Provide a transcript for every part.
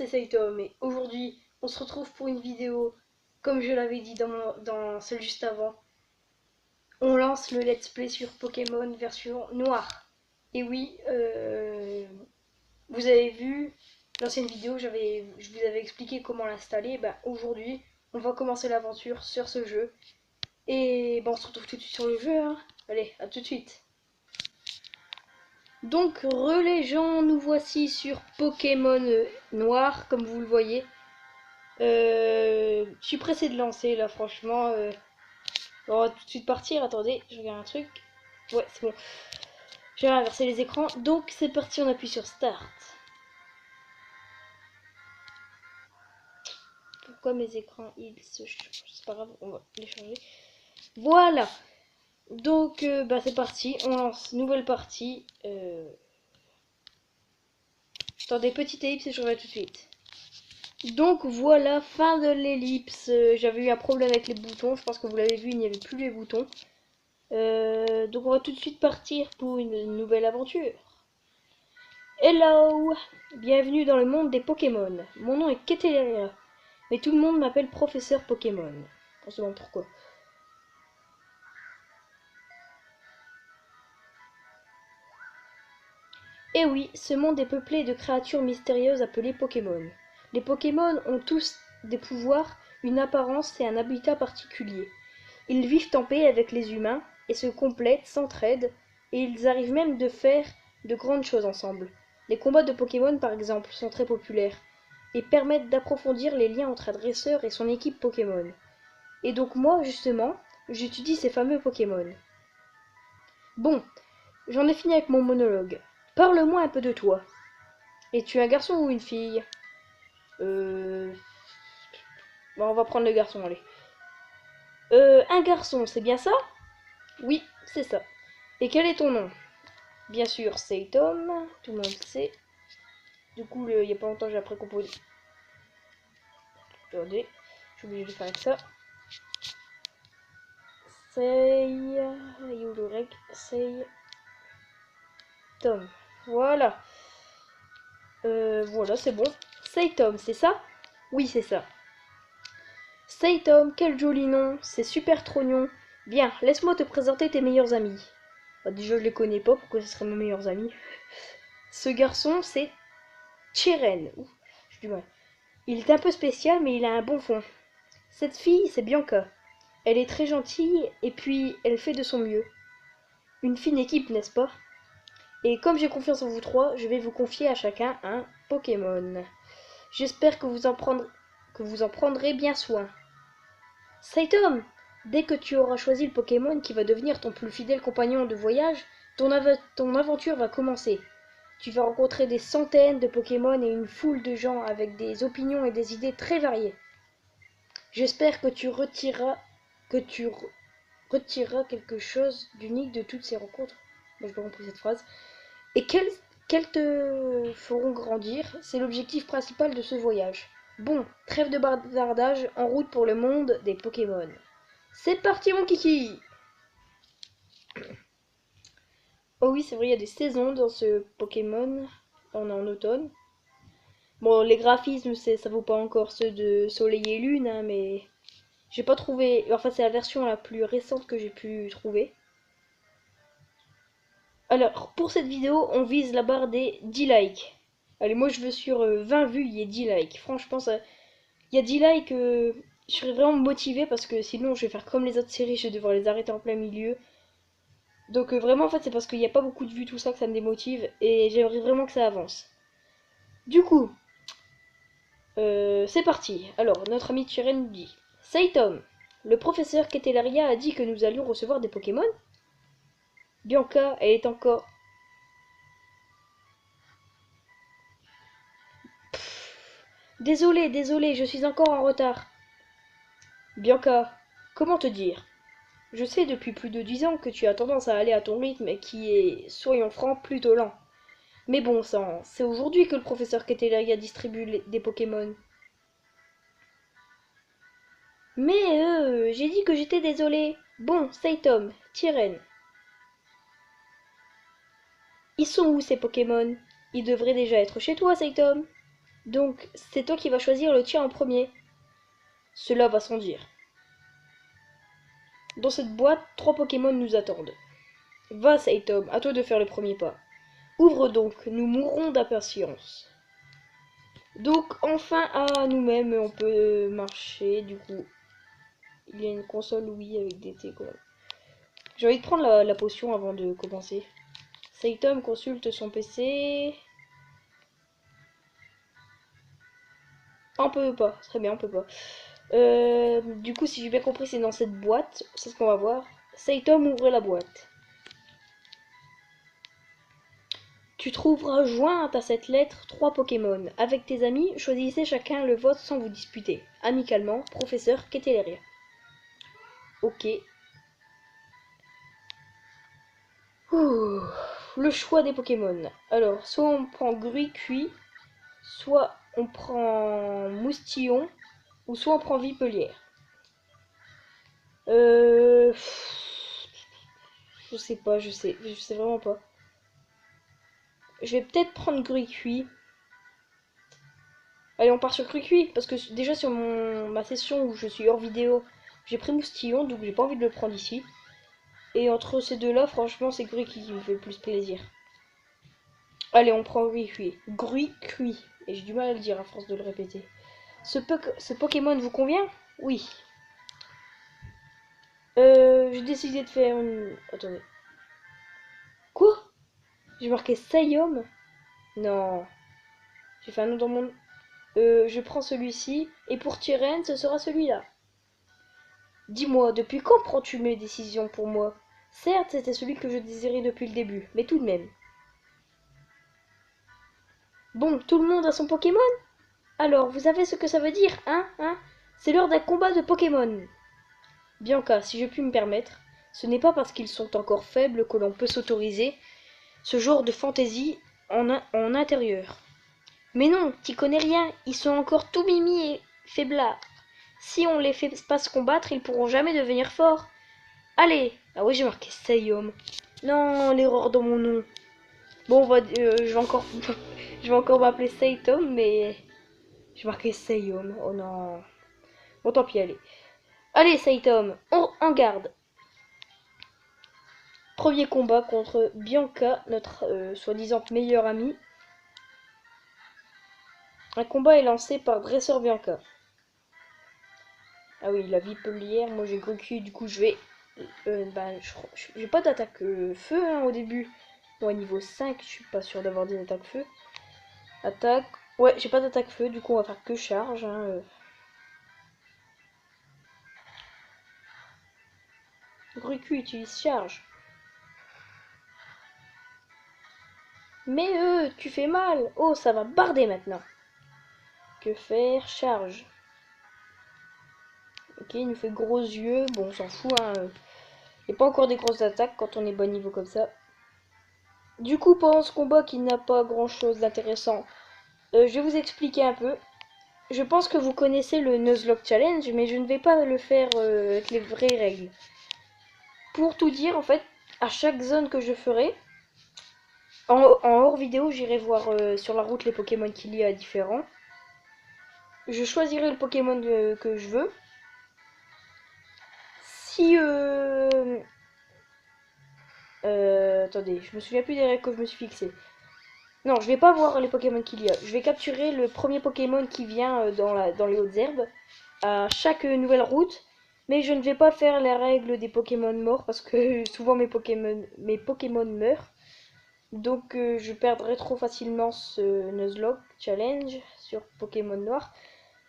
Saito, et aujourd'hui on se retrouve pour une vidéo, comme je l'avais dit dans celle juste avant. On lance le let's play sur Pokémon version noire. Et oui, vous avez vu l'ancienne vidéo, je vous avais expliqué comment l'installer. Bah, aujourd'hui, on va commencer l'aventure sur ce jeu. Et bah, on se retrouve tout de suite sur le jeu. Hein. Allez, à tout de suite. Donc, les gens, nous voici sur Pokémon Noir, comme vous le voyez. Je suis pressé de lancer là, franchement. On va tout de suite partir. Attendez, je regarde un truc. Ouais, c'est bon. Je vais inverser les écrans. Donc, c'est parti, on appuie sur Start. Pourquoi mes écrans ils se changent? C'est pas grave, on va les changer. Voilà. Donc, bah, c'est parti. On lance nouvelle partie. Attendez, petite ellipse et je reviens tout de suite. Donc voilà, fin de l'ellipse. J'avais eu un problème avec les boutons. Je pense que vous l'avez vu, il n'y avait plus les boutons. Donc on va tout de suite partir pour une nouvelle aventure. Hello! Bienvenue dans le monde des Pokémon. Mon nom est Ketelia, mais tout le monde m'appelle Professeur Pokémon. On se demande pourquoi. Et oui, ce monde est peuplé de créatures mystérieuses appelées Pokémon. Les Pokémon ont tous des pouvoirs, une apparence et un habitat particulier. Ils vivent en paix avec les humains et se complètent, s'entraident, et ils arrivent même de faire de grandes choses ensemble. Les combats de Pokémon par exemple sont très populaires et permettent d'approfondir les liens entre un dresseur et son équipe Pokémon. Et donc moi justement, j'étudie ces fameux Pokémon. Bon, j'en ai fini avec mon monologue. Parle-moi un peu de toi. Es-tu un garçon ou une fille? Bon, on va prendre le garçon, allez. Un garçon, c'est bien ça? Oui, c'est ça. Et quel est ton nom? Bien sûr, c'est Tom, tout le monde sait. Du coup, il n'y a pas longtemps, j'ai appris qu'on pouvait... Attendez, je suis obligé de faire avec ça. Say Tom. Voilà. Voilà, c'est bon. Say Tom, c'est ça? Oui, c'est ça. Say Tom, quel joli nom. C'est super trognon. Bien, laisse-moi te présenter tes meilleurs amis. Bah, déjà, je les connais pas, pourquoi ce seraient mes meilleurs amis? Ce garçon, c'est Chiren. Ouh, j'ai du mal. Il est un peu spécial, mais il a un bon fond. Cette fille, c'est Bianca. Elle est très gentille, et puis elle fait de son mieux. Une fine équipe, n'est-ce pas? Et comme j'ai confiance en vous trois, je vais vous confier à chacun un Pokémon. J'espère que vous en prendrez bien soin. Saitom, dès que tu auras choisi le Pokémon qui va devenir ton plus fidèle compagnon de voyage, ton aventure va commencer. Tu vas rencontrer des centaines de Pokémon et une foule de gens avec des opinions et des idées très variées. J'espère que tu retireras quelque chose d'unique de toutes ces rencontres. Moi, je vais remplir cette phrase. Et qu'elles te feront grandir, c'est l'objectif principal de ce voyage. Bon, trêve de bavardage, en route pour le monde des Pokémon. C'est parti mon kiki! Oh oui, c'est vrai, il y a des saisons dans ce Pokémon. On est en automne. Bon, les graphismes, ça vaut pas encore ceux de Soleil et Lune, hein, mais j'ai pas trouvé... Enfin, c'est la version la plus récente que j'ai pu trouver. Alors, pour cette vidéo, on vise la barre des 10 likes. Allez, moi je veux sur 20 vues, il y ait 10 likes. Franchement, ça... il y a 10 likes, je serais vraiment motivée parce que sinon je vais faire comme les autres séries, je vais devoir les arrêter en plein milieu. Donc vraiment, en fait, c'est parce qu'il n'y a pas beaucoup de vues, tout ça, que ça me démotive. Et j'aimerais vraiment que ça avance. Du coup, c'est parti. Alors, notre ami Chiren nous dit: Say Tom, le professeur Ketelaria a dit que nous allions recevoir des Pokémon. Bianca, elle est encore... Désolé, je suis encore en retard. Bianca, comment te dire? Je sais depuis plus de 10 ans que tu as tendance à aller à ton rythme qui est, soyons francs, plutôt lent. Mais bon sang, c'est aujourd'hui que le professeur Ketelaria distribue des Pokémon. Mais j'ai dit que j'étais désolé. Bon, Saitom, Tyren. Ils sont où ces Pokémon? Ils devraient déjà être chez toi, Saitom. Donc, c'est toi qui vas choisir le tien en premier. Cela va sans dire. Dans cette boîte, 3 Pokémon nous attendent. Va, Saitom, à toi de faire le premier pas. Ouvre donc, nous mourrons d'impatience. Donc, enfin, à nous-mêmes, on peut marcher, du coup. Il y a une console, oui, avec des télécommandes. J'ai envie de prendre la potion avant de commencer. Saitom consulte son PC. On peut pas, très bien, on peut pas. Du coup, si j'ai bien compris, c'est dans cette boîte. C'est ce qu'on va voir. Saitom ouvre la boîte. Tu trouveras joint à cette lettre 3 Pokémon. Avec tes amis, choisissez chacun le vôtre sans vous disputer. Amicalement, professeur Keteleria. Ok. Ouh, le choix des Pokémon. Alors, soit on prend Gruy-Cuit, soit on prend Moustillon, ou soit on prend Vipelière. Je sais pas, je sais vraiment pas. Je vais peut-être prendre Gruy-Cuit. Allez, on part sur Gruy-Cuit, parce que déjà sur ma session où je suis hors vidéo, j'ai pris Moustillon, donc j'ai pas envie de le prendre ici. Et entre ces deux-là, franchement, c'est Gruy-Cuit qui me fait le plus plaisir. Allez, on prend Gruy-Cuit. Gruy-Cuit. Et j'ai du mal à le dire à force de le répéter. Ce Pokémon vous convient? Oui. J'ai décidé de faire une... Attendez. Quoi? J'ai marqué Sayom? Non. J'ai fait un nom dans mon... je prends celui-ci. Et pour Tyrène, ce sera celui-là. Dis-moi, depuis quand prends-tu mes décisions pour moi? Certes, c'était celui que je désirais depuis le début, mais tout de même. Bon, tout le monde a son Pokémon? Alors, vous savez ce que ça veut dire, hein? C'est l'heure d'un combat de Pokémon. Bianca, si je puis me permettre, ce n'est pas parce qu'ils sont encore faibles que l'on peut s'autoriser ce genre de fantaisie en intérieur. Mais non, t'y connais rien, ils sont encore tout mimi et faiblards. Si on les fait pas se combattre, ils pourront jamais devenir forts. Allez! Ah oui, j'ai marqué Sayom. Non, l'erreur dans mon nom. Bon, je vais encore m'appeler Saitom, mais j'ai marqué Sayom. Oh non. Bon, tant pis, allez. Allez, Saitom, en garde. Premier combat contre Bianca, notre soi-disant meilleure amie. Un combat est lancé par Dresseur Bianca. Ah oui, la Vipelière, moi j'ai Goku, du coup je vais... j'ai pas d'attaque feu hein, au début. Bon, à niveau 5, je suis pas sûr d'avoir des attaques feu. Attaque... Ouais, j'ai pas d'attaque feu, du coup on va faire que charge. Hein. Goku utilise charge. Mais tu fais mal. Oh, ça va barder maintenant. Que faire? Charge. Ok, il nous fait gros yeux. Bon, on s'en fout. Hein. Il n'y a pas encore des grosses attaques quand on est bas niveau comme ça. Du coup, pendant ce combat qui n'a pas grand chose d'intéressant, je vais vous expliquer un peu. Je pense que vous connaissez le Nuzlocke Challenge, mais je ne vais pas le faire avec les vraies règles. Pour tout dire, en fait, à chaque zone que je ferai, en hors vidéo, j'irai voir sur la route les Pokémon qu'il y a différents. Je choisirai le Pokémon que je veux. Si attendez, je me souviens plus des règles que je me suis fixées. Non, je vais pas voir les Pokémon qu'il y a. Je vais capturer le premier Pokémon qui vient dans les hautes herbes à chaque nouvelle route. Mais je ne vais pas faire les règles des Pokémon morts parce que souvent mes Pokémon meurent. Donc je perdrai trop facilement ce Nuzlocke Challenge sur Pokémon Noir.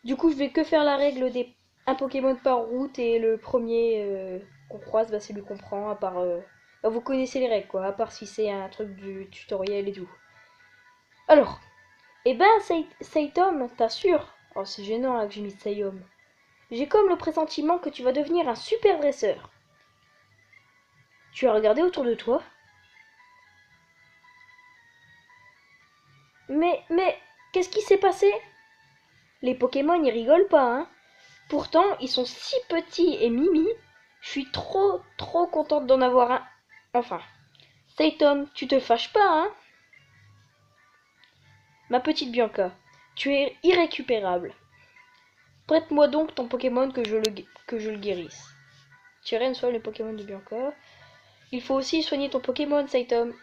Du coup, je vais que faire la règle des un Pokémon par route et le premier qu'on croise, bah, c'est lui qu'on prend. À part, bah, vous connaissez les règles quoi, à part si c'est un truc du tutoriel et tout. Alors, eh ben, Saitom, t'assures. Oh, c'est gênant là que j'ai mis Sayom. J'ai comme le pressentiment que tu vas devenir un super dresseur. Tu as regardé autour de toi? Mais, qu'est-ce qui s'est passé? Les Pokémon, ils rigolent pas, hein. Pourtant, ils sont si petits et mimi. Je suis trop contente d'en avoir un. Enfin, Saitom, tu te fâches pas, hein? Ma petite Bianca, Tu es irrécupérable. Prête-moi donc ton Pokémon que je le guérisse. Tyren soigne le Pokémon de Bianca. Il faut aussi soigner ton Pokémon, Saitom.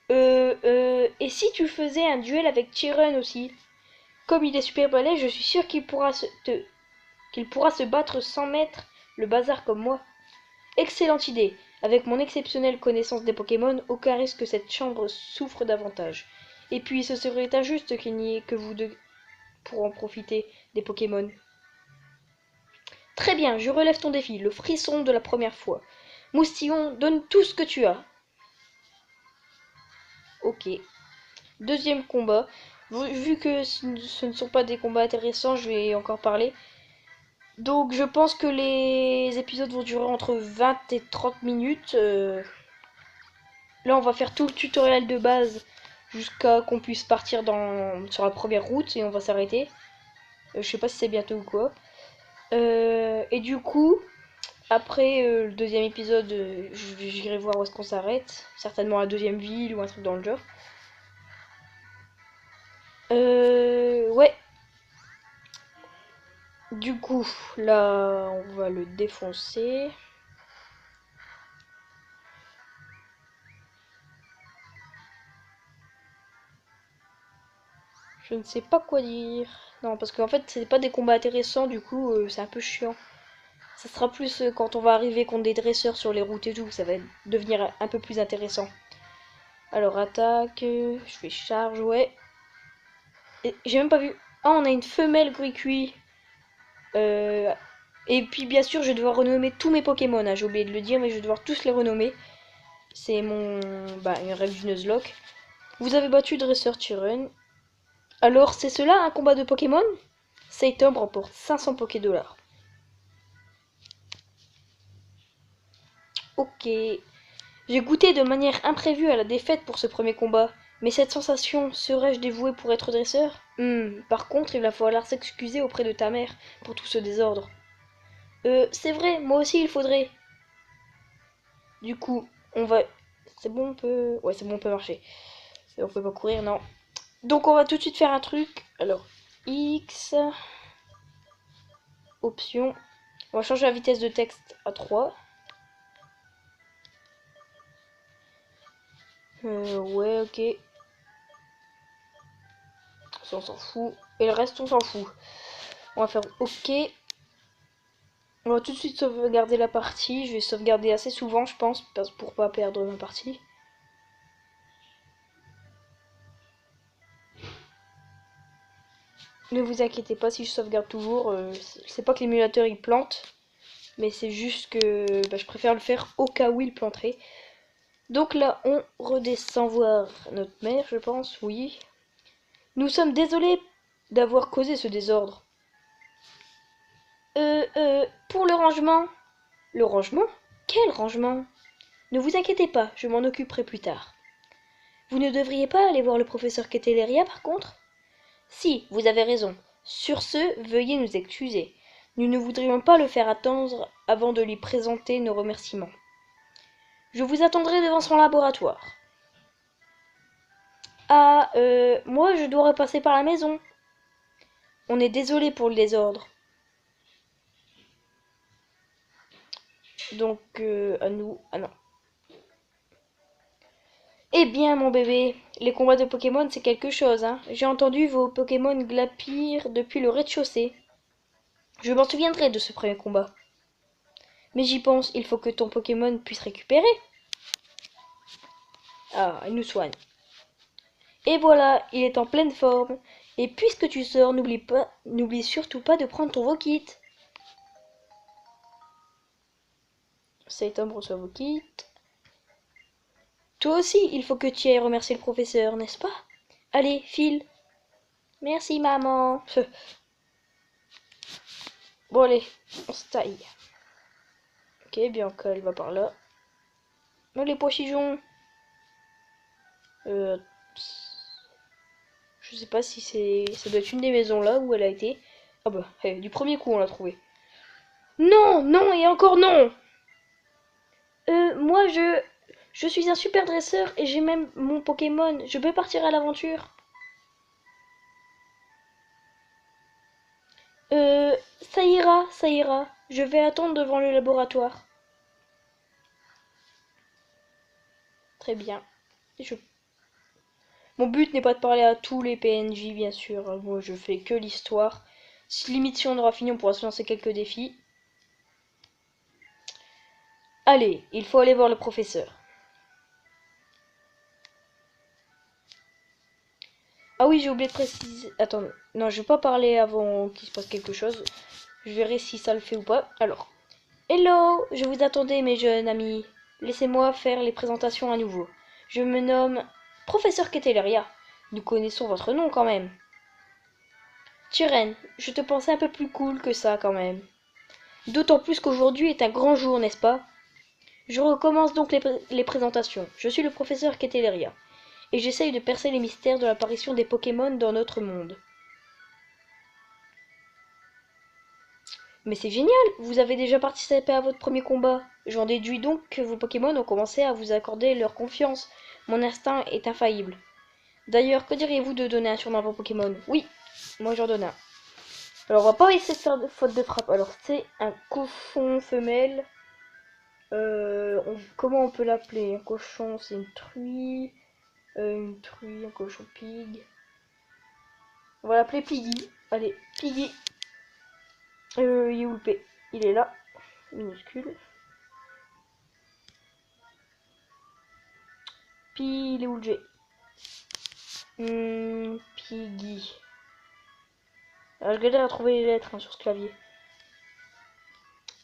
Et si tu faisais un duel avec Tyren aussi? Comme il est super balèze, je suis sûr qu'il pourra se battre sans mettre le bazar comme moi. Excellente idée. Avec mon exceptionnelle connaissance des Pokémon, aucun risque que cette chambre souffre davantage. Et puis ce serait injuste qu'il n'y ait que vous deux pour en profiter des Pokémon. Très bien, je relève ton défi, le frisson de la première fois. Moustillon, donne tout ce que tu as. Ok. Deuxième combat. Vu que ce ne sont pas des combats intéressants, je vais encore parler. Donc je pense que les épisodes vont durer entre 20 et 30 minutes. Là on va faire tout le tutoriel de base jusqu'à qu'on puisse partir sur la première route et on va s'arrêter. Je sais pas si c'est bientôt ou quoi. Et du coup, après le deuxième épisode, j'irai voir où est-ce qu'on s'arrête. Certainement la deuxième ville ou un truc dans le genre. Ouais. Du coup, là, on va le défoncer. Je ne sais pas quoi dire. Non, parce qu'en fait, c'est pas des combats intéressants, du coup, c'est un peu chiant. Ça sera plus quand on va arriver contre des dresseurs sur les routes et tout, ça va devenir un peu plus intéressant. Alors, attaque, je fais charge, ouais. J'ai même pas vu. Ah, on a une femelle Gricui. Et puis, bien sûr, je vais devoir renommer tous mes Pokémon. Hein. J'ai oublié de le dire, mais je vais devoir tous les renommer. C'est une règle du Nuzlocke. Vous avez battu Dresseur Tyren. Alors, c'est cela un combat de Pokémon? Saitom remporte 500 Pokédollars. Ok. J'ai goûté de manière imprévue à la défaite pour ce premier combat. Mais cette sensation, serais-je dévoué pour être dresseur? Par contre, il va falloir s'excuser auprès de ta mère pour tout ce désordre. C'est vrai, moi aussi il faudrait. Du coup, on va... C'est bon, on peut... Ouais, c'est bon, on peut marcher. On peut pas courir, non. Donc on va tout de suite faire un truc. Alors, X... Option. On va changer la vitesse de texte à 3. Ouais, ok. Ça, on s'en fout. Et le reste, on s'en fout. On va faire OK. On va tout de suite sauvegarder la partie. Je vais sauvegarder assez souvent, je pense, pour pas perdre ma partie. Ne vous inquiétez pas si je sauvegarde toujours. C'est pas que l'émulateur il plante. Mais c'est juste que je préfère le faire au cas où il planterait. Donc là, on redescend voir notre mère, je pense, oui. Nous sommes désolés d'avoir causé ce désordre. Pour le rangement. Le rangement? Quel rangement? Ne vous inquiétez pas, je m'en occuperai plus tard. Vous ne devriez pas aller voir le professeur Keteleria par contre? Si, vous avez raison. Sur ce, veuillez nous excuser. Nous ne voudrions pas le faire attendre avant de lui présenter nos remerciements. Je vous attendrai devant son laboratoire. Ah, moi je dois repasser par la maison. On est désolé pour le désordre. Donc, à nous... Ah non. Eh bien, mon bébé, les combats de Pokémon, c'est quelque chose, hein. J'ai entendu vos Pokémon glapir depuis le rez-de-chaussée. Je m'en souviendrai de ce premier combat. Mais j'y pense, il faut que ton Pokémon puisse récupérer. Ah, il nous soigne. Et voilà, il est en pleine forme. Et puisque tu sors, n'oublie surtout pas de prendre ton Vokit. Saitom reçoit Vokit. Toi aussi, il faut que tu ailles remercier le professeur, n'est-ce pas? Allez, file. Merci, maman. Bon, allez, on se taille. Ok, Bianca, elle va par là. Oh, les pois-chichons. Je sais pas si ça doit être une des maisons là où elle a été. Ah bah, du premier coup, on l'a trouvée. Non, non et encore non. Moi, Je suis un super dresseur et j'ai même mon Pokémon. Je peux partir à l'aventure. Ça ira, ça ira. Je vais attendre devant le laboratoire. Très bien. Je... Mon but n'est pas de parler à tous les PNJ, bien sûr. Moi, je fais que l'histoire. Limite, si on aura fini, on pourra se lancer quelques défis. Allez, il faut aller voir le professeur. Ah oui, j'ai oublié de préciser. Attends, non, je vais pas parler avant qu'il se passe quelque chose. Je verrai si ça le fait ou pas. Alors, hello, je vous attendais, mes jeunes amis. Laissez-moi faire les présentations à nouveau. Je me nomme Professeur Keteleria. Nous connaissons votre nom quand même. Tyren, je te pensais un peu plus cool que ça quand même. D'autant plus qu'aujourd'hui est un grand jour, n'est-ce pas? Je recommence donc les présentations. Je suis le professeur Keteleria, et j'essaye de percer les mystères de l'apparition des Pokémon dans notre monde. Mais c'est génial, vous avez déjà participé à votre premier combat. J'en déduis donc que vos Pokémon ont commencé à vous accorder leur confiance. Mon instinct est infaillible. D'ailleurs, que diriez-vous de donner un surnom à vos Pokémon? Oui, moi j'en donne un. Alors on va pas essayer de faire de faute de frappe. Alors c'est un cochon femelle. Comment on peut l'appeler? Un cochon, c'est une truie, un cochon pig. On va l'appeler Piggy. Allez, Piggy. Il est où le P? Il est là, minuscule. Puis il est où le G? Piggy. Alors, je galère à trouver les lettres sur ce clavier.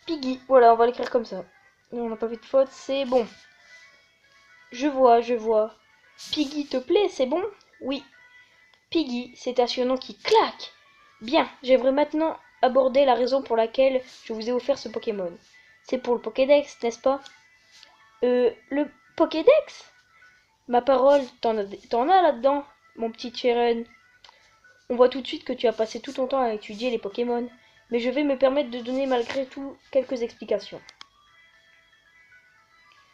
Piggy, voilà, on va l'écrire comme ça. On n'a pas fait de faute, c'est bon. Je vois. Piggy te plaît, c'est bon? Oui. Piggy, c'est un surnom qui claque. Bien, j'aimerais maintenant aborder la raison pour laquelle je vous ai offert ce Pokémon. C'est pour le Pokédex, n'est-ce pas? Le Pokédex? Ma parole, t'en as là-dedans, mon petit Cheren. On voit tout de suite que tu as passé tout ton temps à étudier les Pokémon, mais je vais me permettre de donner malgré tout quelques explications.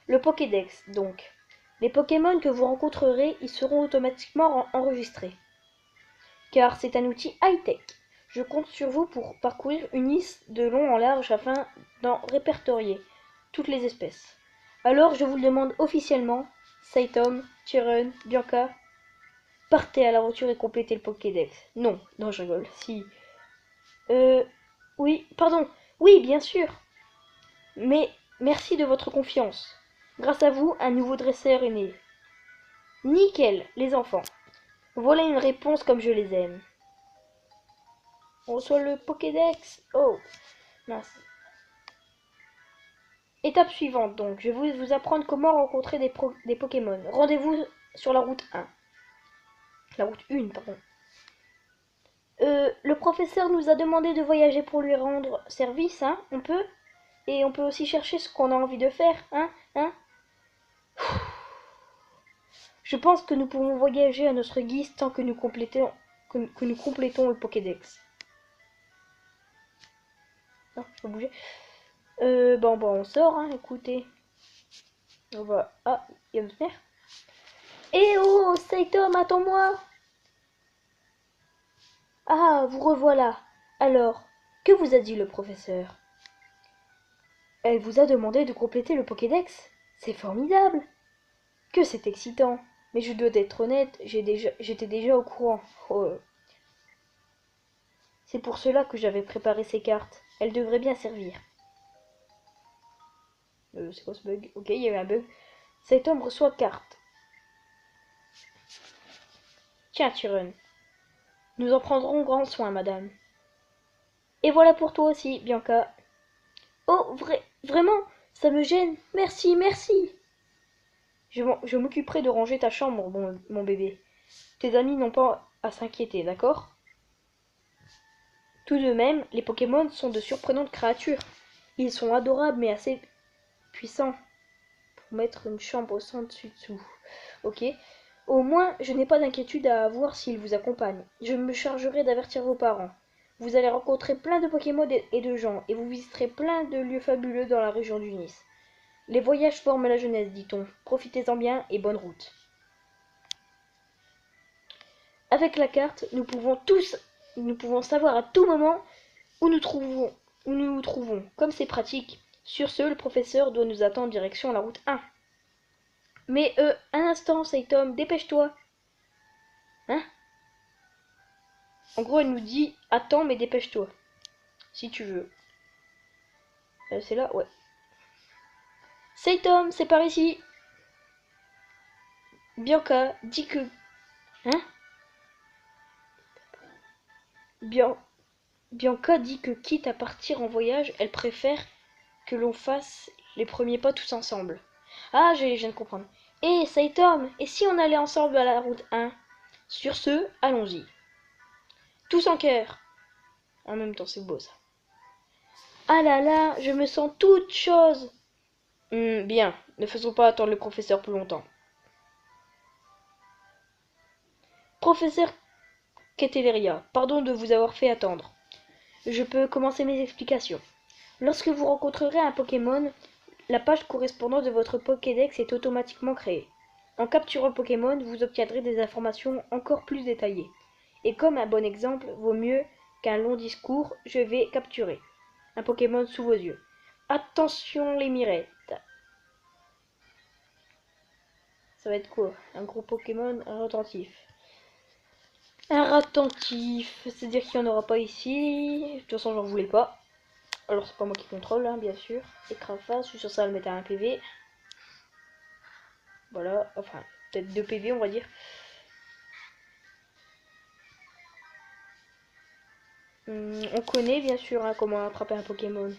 Le Pokédex, donc. Les Pokémon que vous rencontrerez y seront automatiquement enregistrés. Car c'est un outil high-tech. Je compte sur vous pour parcourir une liste de long en large afin d'en répertorier toutes les espèces. Alors je vous le demande officiellement, Saitom, Tyron, Bianca, partez à l'aventure et complétez le Pokédex. Non, je rigole, si. Oui, pardon, oui, bien sûr. Mais merci de votre confiance. Grâce à vous, un nouveau dresseur est né. Nickel, les enfants. Voilà une réponse comme je les aime. On reçoit le Pokédex. Oh, mince. Étape suivante donc. Je vais vous apprendre comment rencontrer des Pokémon. Rendez-vous sur la route 1. La route 1, pardon. Le professeur nous a demandé de voyager pour lui rendre service, hein? On peut? Et on peut aussi chercher ce qu'on a envie de faire, hein? Je pense que nous pouvons voyager à notre guise tant que nous complétons le Pokédex. Non, je peux bouger. Bon, on sort, hein, écoutez. On va... Ah, il y a une fenêtre. Eh oh, Saitom, attends-moi! Ah, vous revoilà. Alors, que vous a dit le professeur? Elle vous a demandé de compléter le Pokédex? C'est formidable! Que c'est excitant! Mais je dois être honnête, j'étais déjà au courant. Oh. C'est pour cela que j'avais préparé ces cartes. Elles devraient bien servir. C'est quoi ce bug? Ok, il y a eu un bug. Cet homme reçoit carte. Tiens, Tyron. Nous en prendrons grand soin, madame. Et voilà pour toi aussi, Bianca. Oh, vraiment, ça me gêne. Merci, merci. Je m'occuperai de ranger ta chambre, mon bébé. Tes amis n'ont pas à s'inquiéter, d'accord? Tout de même, les Pokémon sont de surprenantes créatures. Ils sont adorables mais assez puissants pour mettre une chambre sans dessus-dessous. Ok. Au moins, je n'ai pas d'inquiétude à avoir s'ils vous accompagnent. Je me chargerai d'avertir vos parents. Vous allez rencontrer plein de Pokémon et de gens, et vous visiterez plein de lieux fabuleux dans la région du Nice. Les voyages forment la jeunesse, dit-on. Profitez-en bien et bonne route. Avec la carte, nous pouvons savoir à tout moment où nous nous trouvons. Comme c'est pratique. Sur ce, le professeur doit nous attendre direction la route 1. Mais un instant, Saitom, dépêche-toi. Hein? En gros, elle nous dit, attends, mais dépêche-toi. Si tu veux. C'est là, ouais. Saitom, c'est par ici. Bianca dit que... Hein? Bianca dit que quitte à partir en voyage, elle préfère que l'on fasse les premiers pas tous ensemble. Ah, je viens de comprendre. Eh, Saitom, et si on allait ensemble à la route 1? Sur ce, allons-y. Tous en cœur. En même temps, c'est beau ça. Ah là là, je me sens toute chose. Bien, ne faisons pas attendre le professeur plus longtemps. Professeur Keteleria, pardon de vous avoir fait attendre. Je peux commencer mes explications. Lorsque vous rencontrerez un Pokémon, la page correspondante de votre Pokédex est automatiquement créée. En capturant Pokémon, vous obtiendrez des informations encore plus détaillées. Et comme un bon exemple vaut mieux qu'un long discours, je vais capturer un Pokémon sous vos yeux. Attention les mirettes. Ça va être quoi? Un gros Pokémon retentif. Un retentif, c'est-à-dire qu'il n'y en aura pas ici. De toute façon, j'en voulais pas. Alors, c'est pas moi qui contrôle, hein, bien sûr. Écrase, je suis sur ça, le mettre à 1 PV. Voilà, enfin, peut-être 2 PV, on va dire. On connaît, bien sûr, hein, comment attraper un Pokémon.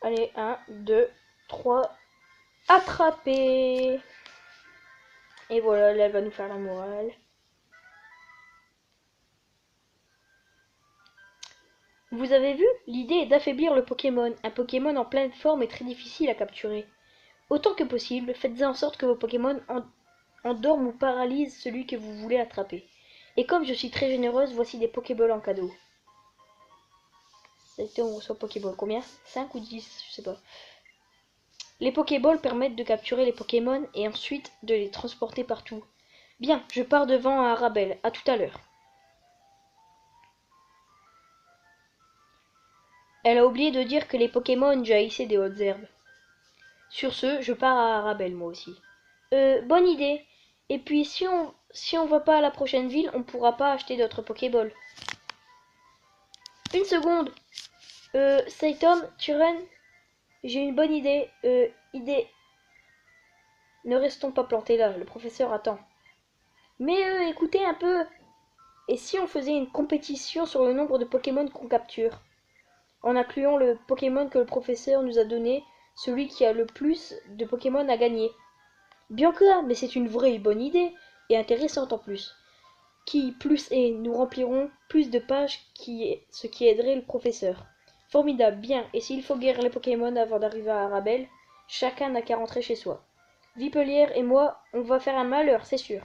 Allez, 1, 2, 3. Attraper! Et voilà, là, elle va nous faire la morale. Vous avez vu? L'idée est d'affaiblir le Pokémon. Un Pokémon en pleine forme est très difficile à capturer. Autant que possible, faites en sorte que vos Pokémon endorment ou paralysent celui que vous voulez attraper. Et comme je suis très généreuse, voici des Pokéballs en cadeau. Ça a été, on reçoit Pokéball. Combien? 5 ou 10? Je sais pas. Les Pokéballs permettent de capturer les Pokémon et ensuite de les transporter partout. Bien, je pars devant à Arabelle. À tout à l'heure. Elle a oublié de dire que les Pokémon jaillissaient des hautes herbes. Sur ce, je pars à Arabelle, moi aussi. Bonne idée. Et puis, si on va pas à la prochaine ville, on pourra pas acheter d'autres Pokéballs. Une seconde. Saitom, Turen, j'ai une bonne idée. Ne restons pas plantés là, le professeur attend. Mais écoutez un peu. Et si on faisait une compétition sur le nombre de Pokémon qu'on capture? En incluant le Pokémon que le professeur nous a donné, celui qui a le plus de Pokémon à gagner. Bianca, mais c'est une vraie bonne idée, et intéressante en plus. Qui plus est, nous remplirons plus de pages, ce qui aiderait le professeur. Formidable, bien, et s'il faut guérir les Pokémon avant d'arriver à Arabelle, chacun n'a qu'à rentrer chez soi. Vipelière et moi, on va faire un malheur, c'est sûr.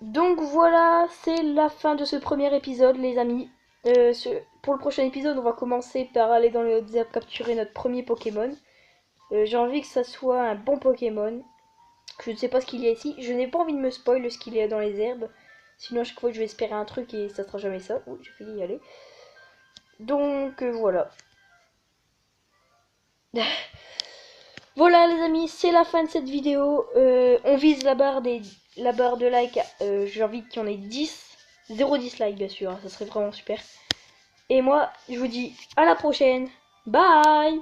Donc voilà, c'est la fin de ce premier épisode, les amis. Pour le prochain épisode, on va commencer par aller dans les hautes herbes capturer notre premier Pokémon. J'ai envie que ça soit un bon Pokémon. Je ne sais pas ce qu'il y a ici. Je n'ai pas envie de me spoil ce qu'il y a dans les herbes. Sinon, à chaque fois, je vais espérer un truc et ça sera jamais ça. Ouh, j'ai failli y aller. Donc, voilà. Voilà, les amis, c'est la fin de cette vidéo. On vise la barre de like. J'ai envie qu'il y en ait 10. 0 dislike, bien sûr. Ça serait vraiment super. Et moi, je vous dis à la prochaine. Bye!